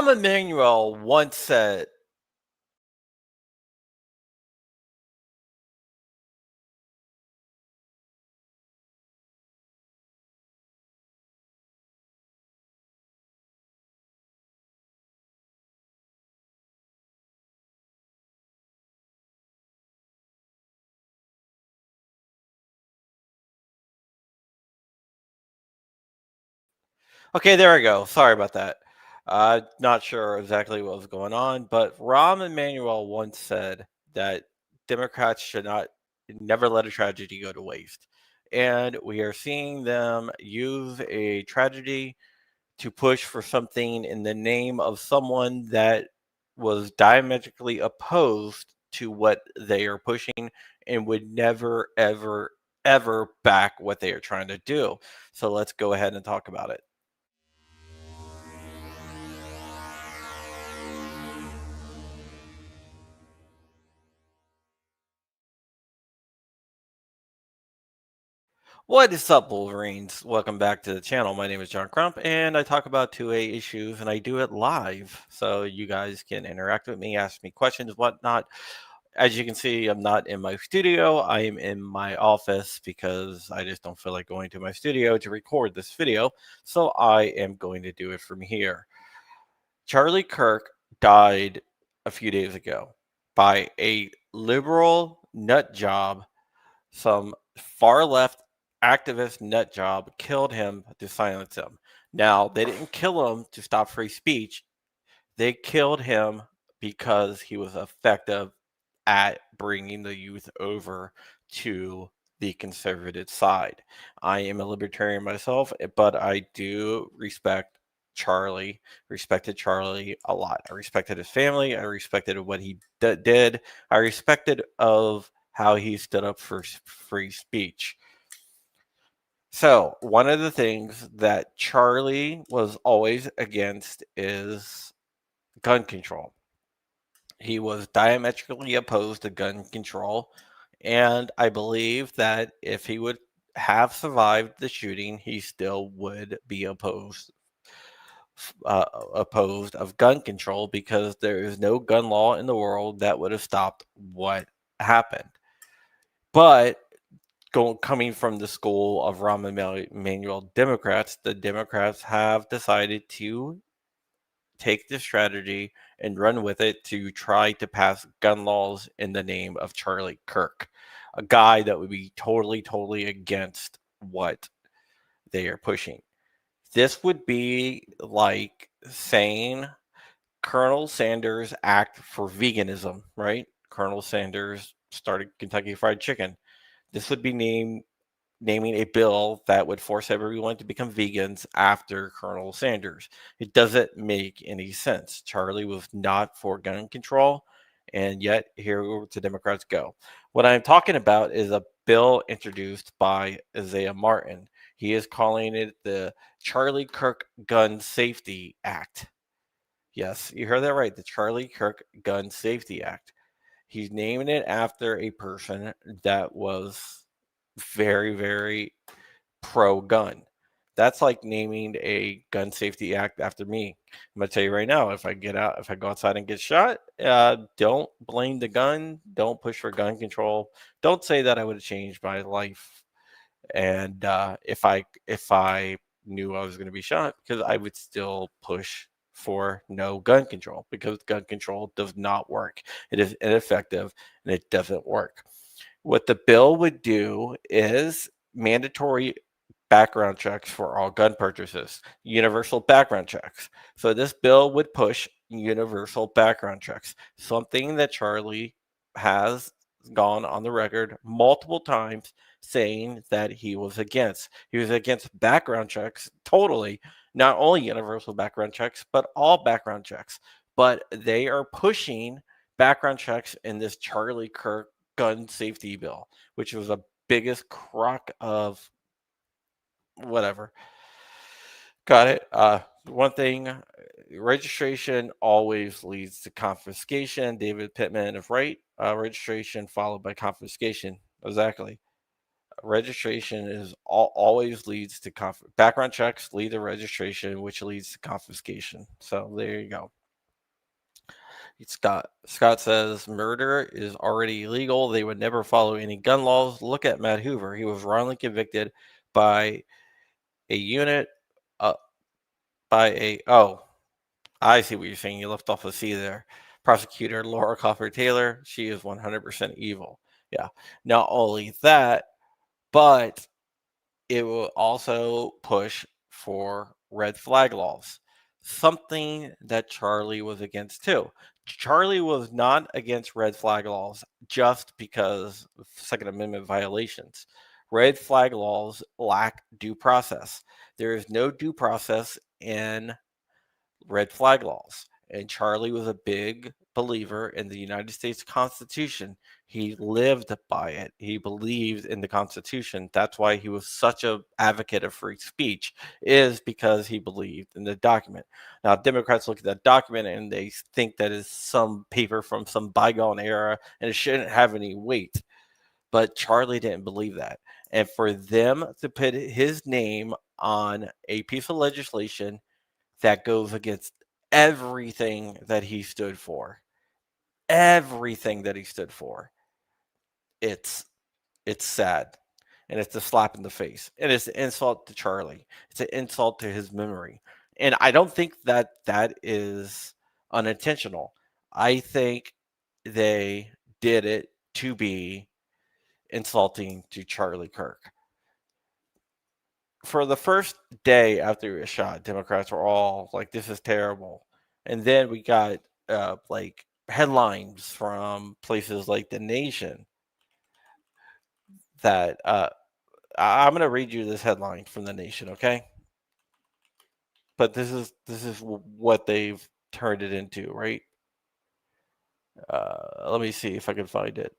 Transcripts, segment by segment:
Rahm Emanuel once said, okay, there we go. Sorry about that. Not sure exactly what was going on, but Rahm Emanuel once said that Democrats should not never let a tragedy go to waste. And we are seeing them use a tragedy to push for something in the name of someone that was diametrically opposed to what they are pushing and would never, ever, ever back what they are trying to do. So let's go ahead and talk about it. What is up, Wolverines? Welcome back to the channel. My name is John Crump, and I talk about 2A issues, and I do it live, so you guys can interact with me, ask me questions, whatnot. As you can see, I'm not in my studio. I am in my office because I just don't feel like going to my studio to record this video, so I am going to do it from here. Charlie Kirk died a few days ago by a liberal nut job. Some far left activist nut job killed him to silence him. Now, they didn't kill him to stop free speech. They killed him because he was effective at bringing the youth over to the conservative side. I am a libertarian myself, but I do respected Charlie a lot. I respected his family. I respected what he did. I respected of how he stood up for free speech. So, one of the things that Charlie was always against is gun control. He was diametrically opposed to gun control, and I believe that if he would have survived the shooting, he still would be opposed of gun control because there is no gun law in the world that would have stopped what happened. But coming from the school of Rahm Emanuel Democrats, the Democrats have decided to take this strategy and run with it to try to pass gun laws in the name of Charlie Kirk, a guy that would be totally, totally against what they are pushing. This would be like saying Colonel Sanders act for veganism, right? Colonel Sanders started Kentucky Fried Chicken. This would be naming a bill that would force everyone to become vegans after Colonel Sanders. It doesn't make any sense. Charlie was not for gun control, and yet here the Democrats go. What I'm talking about is a bill introduced by Isaiah Martin. He is calling it the Charlie Kirk Gun Safety Act. Yes, you heard that right. The Charlie Kirk Gun Safety Act. He's naming it after a person that was very, very pro gun. That's like naming a gun safety act after me. I'm gonna tell you right now, if I go outside and get shot, don't blame the gun. Don't push for gun control. Don't say that I would have changed my life. And if I knew I was going to be shot, because I would still push for no gun control because gun control does not work. It is ineffective and it doesn't work. What the bill would do is mandatory background checks for all gun purchases, universal background checks. So this bill would push universal background checks, something that Charlie has gone on the record multiple times saying that he was against. He was against background checks totally, not only universal background checks, but all background checks. But they are pushing background checks in this Charlie Kirk gun safety bill, which was a biggest crock of whatever. Got it. One thing, registration always leads to confiscation. David Pittman is right. Registration followed by confiscation. Exactly. Registration is always leads to background checks lead to registration, which leads to confiscation. So there you go. Scott says murder is already illegal. They would never follow any gun laws. Look at Matt Hoover. He was wrongly convicted by a unit. Uh, by a oh, I see what you're saying. You left off a C there. Prosecutor Laura Coffer Taylor. She is 100% evil. Yeah. Not only that, but it will also push for red flag laws, something that Charlie was against too. Charlie was not against red flag laws just because of Second Amendment violations. Red flag laws lack due process. There is no due process in red flag laws. And Charlie was a big believer in the United States Constitution. He lived by it. He believed in the Constitution. That's why he was such a advocate of free speech, is because he believed in the document. Now, Democrats look at that document and they think that is some paper from some bygone era and it shouldn't have any weight. But Charlie didn't believe that. And for them to put his name on a piece of legislation that goes against everything that he stood for. Everything that he stood for. It's sad. And it's a slap in the face. And it's an insult to Charlie. It's an insult to his memory. And I don't think that that is unintentional. I think they did it to be insulting to Charlie Kirk. For the first day after he was shot, Democrats were all like, "This is terrible," and then we got like headlines from places like The Nation that I'm going to read you this headline from The Nation, okay? But this is what they've turned it into, right? Let me see if I can find it.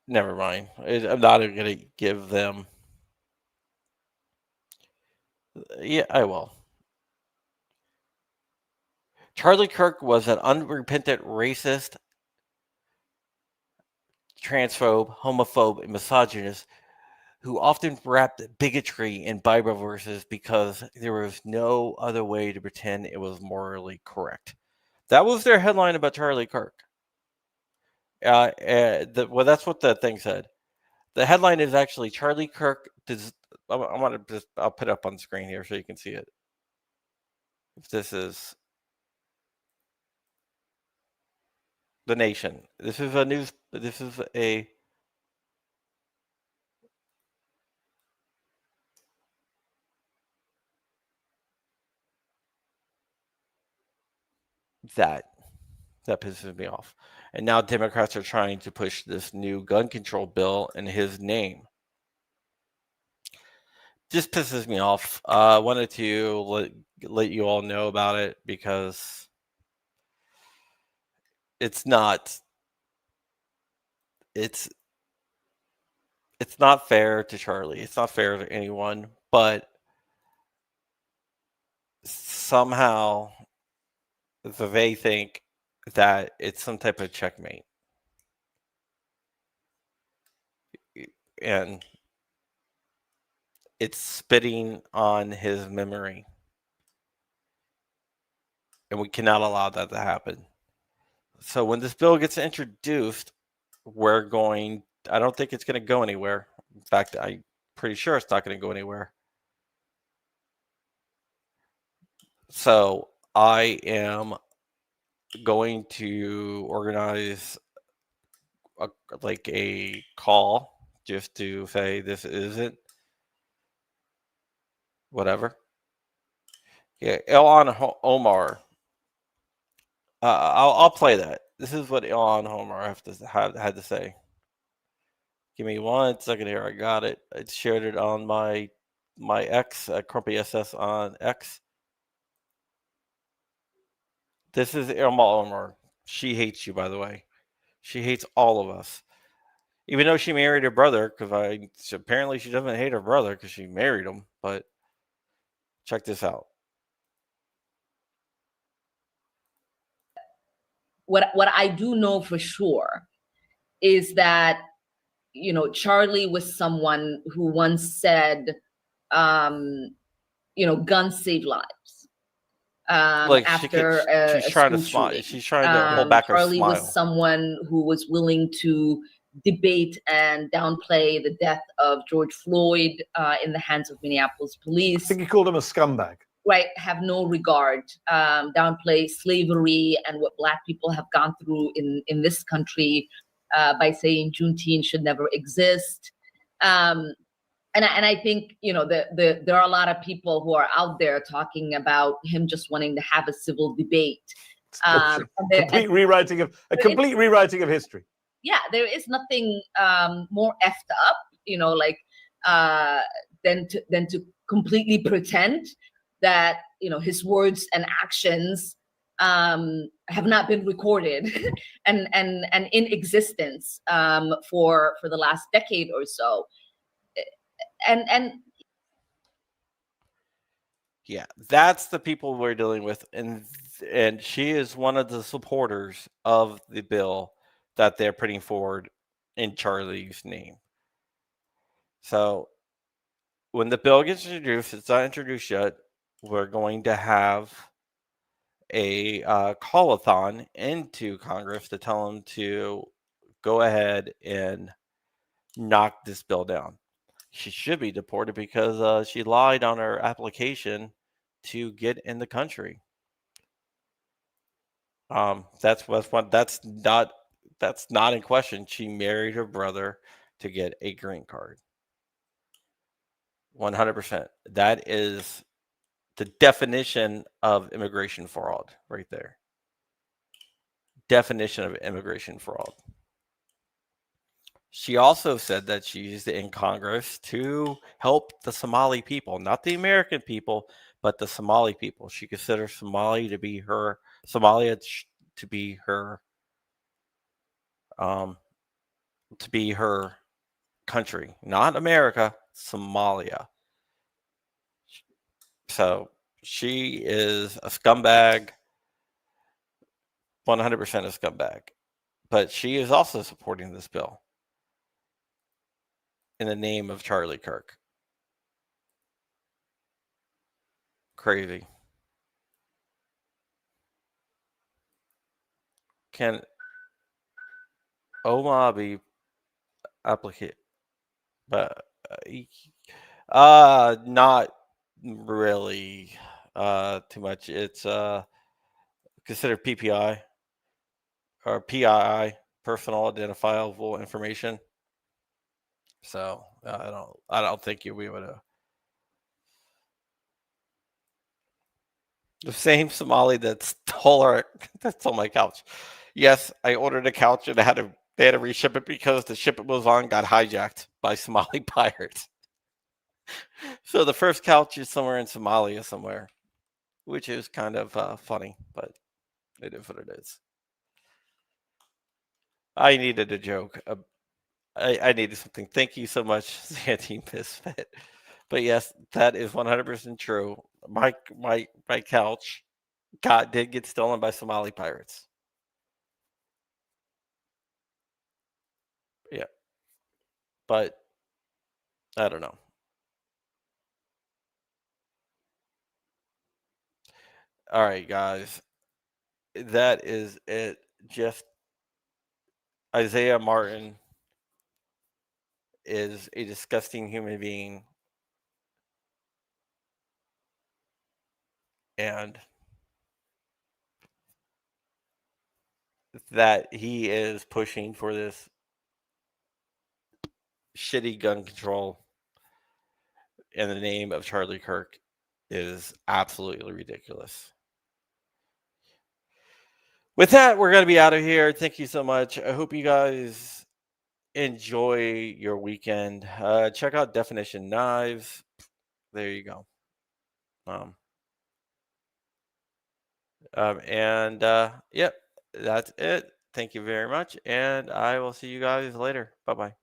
Never mind. I'm not even going to give them. Yeah, I will. Charlie Kirk was an unrepentant racist, transphobe, homophobe, and misogynist who often wrapped bigotry in Bible verses because there was no other way to pretend it was morally correct. That was their headline about Charlie Kirk. Well, that's what the thing said. The headline is actually Charlie Kirk does. I want to just. I'll put it up on the screen here so you can see it. If this is The Nation. This is a news. This is a that that pisses me off. And now Democrats are trying to push this new gun control bill in his name. Just pisses me off. I wanted to let you all know about it because it's not it's it's not fair to Charlie. It's not fair to anyone, but somehow they think that it's some type of checkmate. And it's spitting on his memory. And we cannot allow that to happen. So when this bill gets introduced, I don't think it's going to go anywhere. In fact, I'm pretty sure it's not going to go anywhere. So I am going to organize like a call just to say this isn't whatever. Yeah, Ilhan Omar. I'll play that. This is what Ilhan Omar had to say. Give me 1 second here. I got it. I shared it on my X, Crumpy SS on X. This is Ilhan Omar. She hates you, by the way. She hates all of us. Even though she married her brother, because apparently she doesn't hate her brother because she married him. But check this out. what I do know for sure is that, you know, Charlie was someone who once said, you know, guns save lives. Like After she's a trying to school smile. shooting. She's trying to hold back her Charlie was smile. someone who was willing to debate and downplay the death of George Floyd in the hands of Minneapolis I police. think he called him a scumbag. Right, have no regard, downplay slavery and what Black people have gone through in this country by saying Juneteenth should never exist. And I think, you know, there are a lot of people who are out there talking about him just wanting to have a civil debate. Complete rewriting of history. Yeah, there is nothing more effed up, you know, like than to completely pretend that, you know, his words and actions have not been recorded and in existence for the last decade or so. And yeah, that's the people we're dealing with, and she is one of the supporters of the bill that they're putting forward in Charlie's name. So when the bill gets introduced, it's not introduced yet. We're going to have a call-a-thon into Congress to tell them to go ahead and knock this bill down. She should be deported because she lied on her application to get in the country. That's not in question. She married her brother to get a green card. 100%. That is the definition of immigration fraud right there. Definition of immigration fraud. She also said that she's in Congress to help the Somali people, not the American people, but the Somali people. She considers Somalia to be her country, not America, Somalia. So she is a scumbag, 100% a scumbag. But she is also supporting this bill in the name of Charlie Kirk. Crazy. Can Omar be applicant? But not really too much. It's considered PPI or PII, personal identifiable information. So I don't think you'll be able to. The same Somali that stole my couch. Yes, I ordered a couch and they had to reship it because the ship it was on got hijacked by Somali pirates. So the first couch is somewhere in Somalia somewhere, which is kind of funny, but it is what it is. I needed a joke. I needed something. Thank you so much, Sandy Misfit. But yes, that is 100% true. My couch did get stolen by Somali pirates. Yeah, but I don't know. All right, guys, that is it. Just Isaiah Martin is a disgusting human being, and that he is pushing for this shitty gun control in the name of Charlie Kirk is absolutely ridiculous. With that, we're going to be out of here. Thank you so much. I hope you guys enjoy your weekend. Check out Definition Knives. There you go. Yep, that's it. Thank you very much. And I will see you guys later. Bye bye.